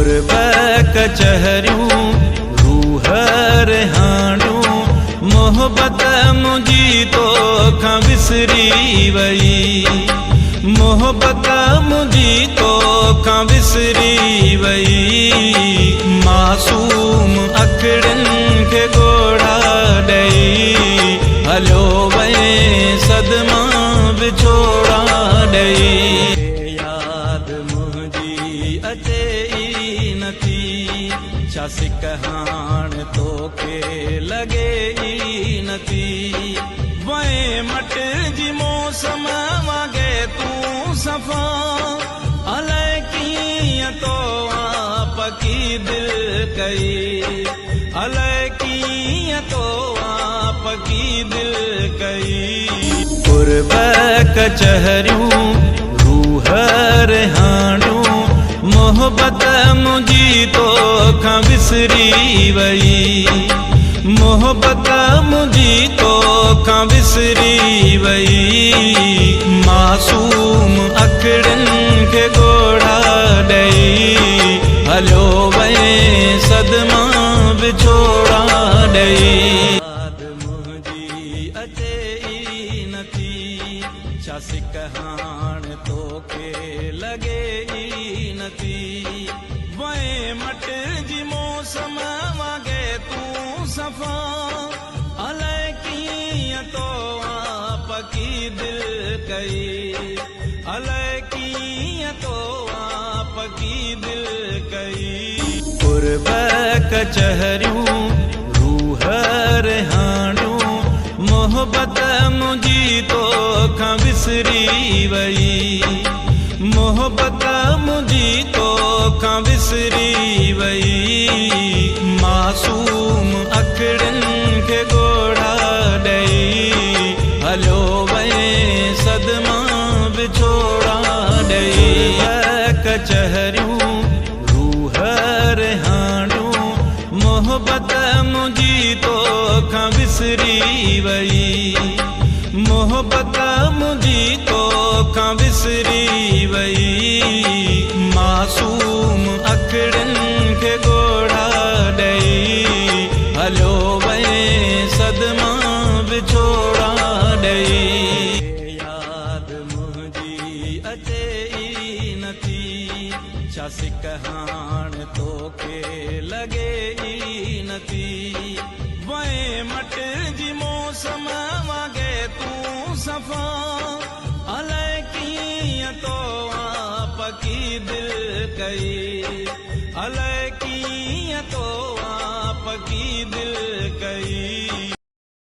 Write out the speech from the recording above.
कुर्ब कचहरियूं रूह रिहाणियूं मोहब्बत मुंहिंजी तोखां विसरी वई मोहब्बत मुंहिंजी तोखां विसरी वई मासूम अखियुनि खे ॻोढ़ा ॾेई हलियो वए सदमा विछोड़ा ॾेई यादि मुंहिंजी अचे ई नथी छा सिक हाणे तोखे लॻे ई नथी वए मट जी मौसम वांगे तूं सफ़ा अलाए कीअं तो आप की दिल कई अलाए कीअं तो आप की दिल कई कुर्ब कचहरियूं रूह रिहाणियूं मोहब्बत मुंहिंजी तोखां विसरी वई मोहब्बत मुंहिंजी तोखां विसरी वई मासूम अखियुनि खे ॻोढ़ा ॾेई हलियो वए सदमा विछोड़ा ॾेई यादि मुंहिंजी अचे ई नथी छा सिक हाणे तोखे लॻे ई नथी वए मट जी मौसम वांगे तूं सफ़ा अलाए कीअं तो आप की दिल कई अलाए कीअं तो आप की दिल कई कुर्ब कचहरियूं रूह रिहाणियूं मोहब्बत मुंहिंजी तोखां विसरी वई मोहब्बत मुंहिंजी तोखां विसरी वई मासूम अखियुनि खे ॻोढ़ा ॾेई हलियो वए सदमा विछोड़ा ॾेई कचहरियूं रूह रिहाणियूं मोहब्बत मुंहिंजी तोखां विसरी वई मोहब्बत मुंहिंजी तोखां विसरी वई मासूम अखियुनि खे ॻोढ़ा ॾेई हलियो वए सदमा विछोड़ा ॾेई यादि मुंहिंजी अचे ई नथी छा सिक हाणे तोखे लॻे ई नथी वए मट जी मौसम वांगे तूं सफ़ा अलाए कीअं तो आप की दिल कई अलाए कीअं तो आप की दिल